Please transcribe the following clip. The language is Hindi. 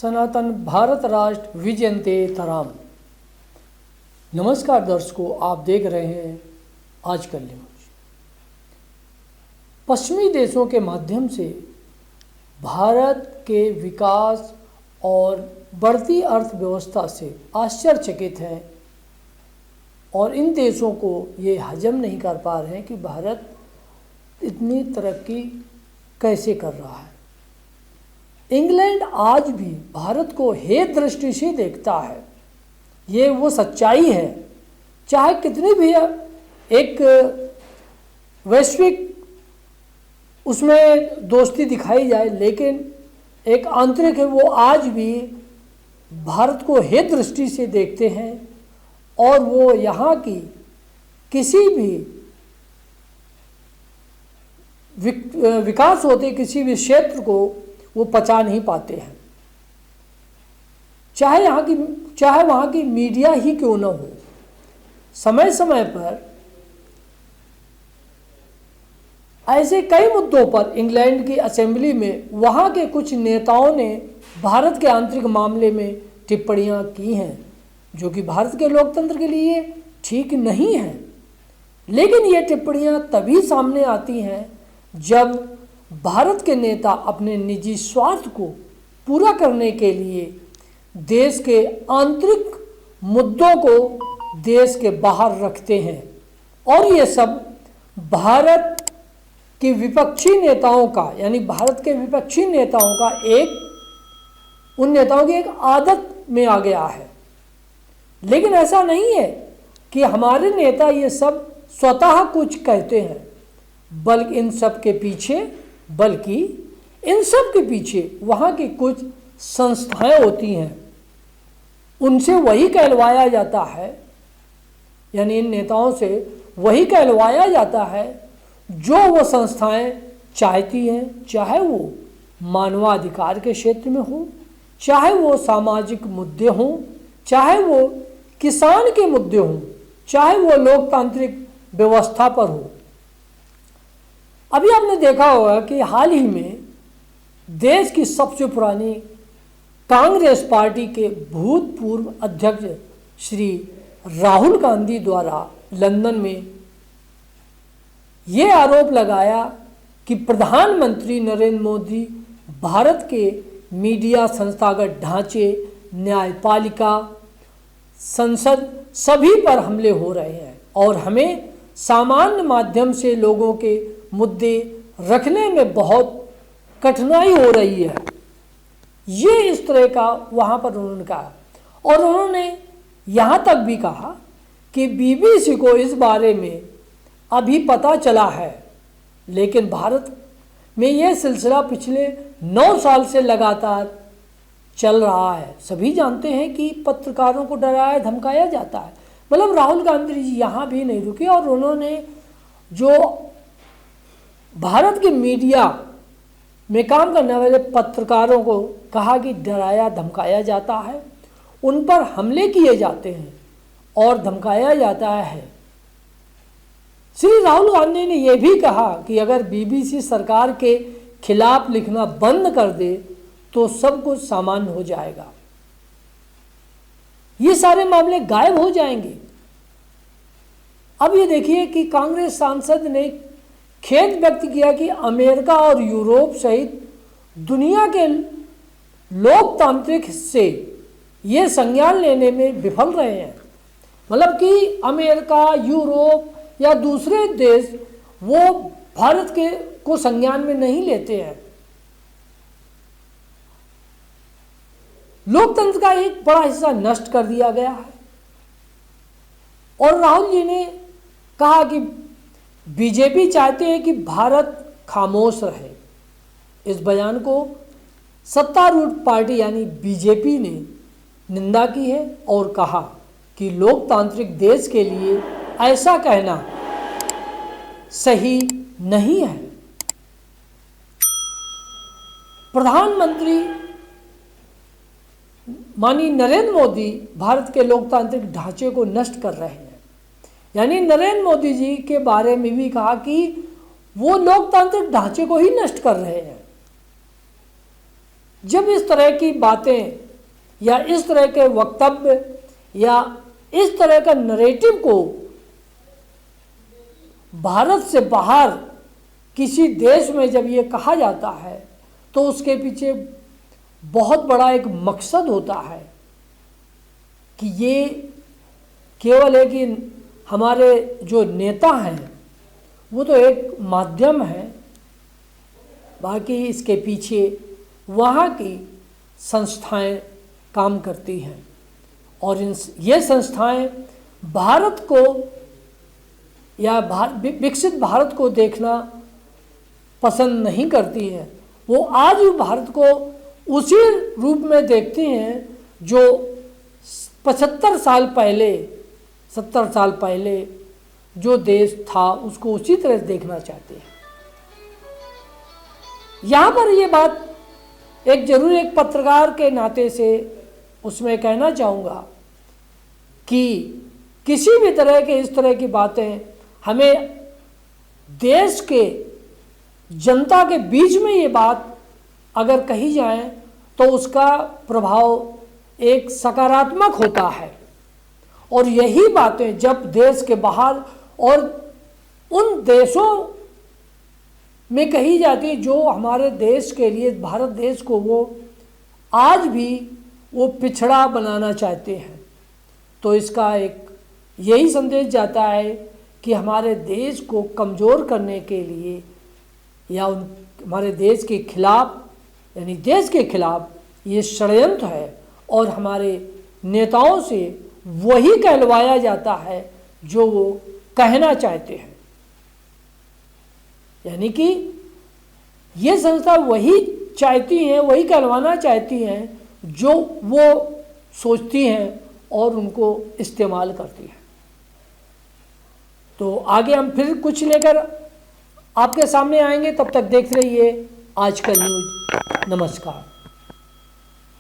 सनातन भारत राष्ट्र विजयन्ते तराम। नमस्कार दर्शकों, आप देख रहे हैं आजकल न्यूज। पश्चिमी देशों के माध्यम से भारत के विकास और बढ़ती अर्थव्यवस्था से आश्चर्यचकित हैं और इन देशों को ये हजम नहीं कर पा रहे हैं कि भारत इतनी तरक्की कैसे कर रहा है। इंग्लैंड आज भी भारत को हेय दृष्टि से देखता है, ये वो सच्चाई है। चाहे कितनी भी एक वैश्विक उसमें दोस्ती दिखाई जाए, लेकिन एक आंतरिक है, वो आज भी भारत को हेय दृष्टि से देखते हैं और वो यहाँ की किसी भी विकास होते किसी भी क्षेत्र को वो पचा नहीं पाते हैं, चाहे वहाँ की मीडिया ही क्यों न हो। समय समय पर ऐसे कई मुद्दों पर इंग्लैंड की असेंबली में वहाँ के कुछ नेताओं ने भारत के आंतरिक मामले में टिप्पणियाँ की हैं, जो कि भारत के लोकतंत्र के लिए ठीक नहीं है। लेकिन ये टिप्पणियाँ तभी सामने आती हैं जब भारत के नेता अपने निजी स्वार्थ को पूरा करने के लिए देश के आंतरिक मुद्दों को देश के बाहर रखते हैं। और ये सब भारत के विपक्षी नेताओं का, यानी भारत के विपक्षी नेताओं का उन नेताओं की एक आदत में आ गया है। लेकिन ऐसा नहीं है कि हमारे नेता ये सब स्वतः कुछ कहते हैं, बल्कि इन सब के पीछे वहाँ की कुछ संस्थाएं होती हैं, उनसे वही कहलवाया जाता है, यानी इन नेताओं से वही कहलवाया जाता है जो वो संस्थाएं चाहती हैं, चाहे वो मानवाधिकार के क्षेत्र में हो, चाहे वो सामाजिक मुद्दे हों, चाहे वो किसान के मुद्दे हों, चाहे वो लोकतांत्रिक व्यवस्था पर हो। अभी आपने देखा होगा कि हाल ही में देश की सबसे पुरानी कांग्रेस पार्टी के भूतपूर्व अध्यक्ष श्री राहुल गांधी द्वारा लंदन में ये आरोप लगाया कि प्रधानमंत्री नरेंद्र मोदी भारत के मीडिया, संस्थागत ढांचे, न्यायपालिका, संसद सभी पर हमले हो रहे हैं और हमें सामान्य माध्यम से लोगों के मुद्दे रखने में बहुत कठिनाई हो रही है। ये इस तरह का वहाँ पर उन्होंने कहा और उन्होंने यहाँ तक भी कहा कि बीबीसी को इस बारे में अभी पता चला है, लेकिन भारत में यह सिलसिला पिछले 9 साल से लगातार चल रहा है। सभी जानते हैं कि पत्रकारों को डराया धमकाया जाता है। मतलब राहुल गांधी जी यहाँ भी नहीं रुके और उन्होंने जो भारत के मीडिया में काम करने वाले पत्रकारों को कहा कि डराया धमकाया जाता है, उन पर हमले किए जाते हैं और धमकाया जाता है। श्री राहुल गांधी ने यह भी कहा कि अगर बीबीसी सरकार के खिलाफ लिखना बंद कर दे तो सब कुछ सामान्य हो जाएगा, ये सारे मामले गायब हो जाएंगे। अब ये देखिए कि कांग्रेस सांसद ने खेद व्यक्त किया कि अमेरिका और यूरोप सहित दुनिया के लोकतांत्रिक हिस्से ये संज्ञान लेने में विफल रहे हैं। मतलब कि अमेरिका, यूरोप या दूसरे देश वो भारत को संज्ञान में नहीं लेते हैं। लोकतंत्र का एक बड़ा हिस्सा नष्ट कर दिया गया है। और राहुल जी ने कहा कि बीजेपी चाहते हैं कि भारत खामोश रहे। इस बयान को सत्तारूढ़ पार्टी यानी बीजेपी ने निंदा की है और कहा कि लोकतांत्रिक देश के लिए ऐसा कहना सही नहीं है। प्रधानमंत्री माननीय नरेंद्र मोदी भारत के लोकतांत्रिक ढांचे को नष्ट कर रहे हैं। यानी नरेंद्र मोदी जी के बारे में भी कहा कि वो लोकतांत्रिक ढांचे को ही नष्ट कर रहे हैं। जब इस तरह की बातें या इस तरह के वक्तव्य या इस तरह का नरेटिव को भारत से बाहर किसी देश में जब ये कहा जाता है तो उसके पीछे बहुत बड़ा एक मकसद होता है कि ये केवल है कि हमारे जो नेता हैं वो तो एक माध्यम है, बाकी इसके पीछे वहाँ की संस्थाएं काम करती हैं और ये संस्थाएं भारत को या विकसित भारत को देखना पसंद नहीं करती हैं। वो आज भी भारत को उसी रूप में देखती हैं जो 75 साल पहले 70 साल पहले जो देश था उसको उसी तरह देखना चाहते हैं। यहाँ पर ये बात एक जरूर एक पत्रकार के नाते से उसमें कहना चाहूँगा कि किसी भी तरह के इस तरह की बातें हमें देश के जनता के बीच में ये बात अगर कही जाए तो उसका प्रभाव एक सकारात्मक होता है। और यही बातें जब देश के बाहर और उन देशों में कही जाती है जो हमारे देश के लिए, भारत देश को वो आज भी वो पिछड़ा बनाना चाहते हैं, तो इसका एक यही संदेश जाता है कि हमारे देश को कमज़ोर करने के लिए या हमारे देश के खिलाफ यानी देश के खिलाफ ये षड्यंत्र है और हमारे नेताओं से वही कहलवाया जाता है जो वो कहना चाहते हैं। यानी कि ये संस्था वही चाहती हैं, वही कहलवाना चाहती हैं जो वो सोचती हैं और उनको इस्तेमाल करती हैं। तो आगे हम फिर कुछ लेकर आपके सामने आएंगे, तब तक देखते रहिए आजकल न्यूज़। नमस्कार।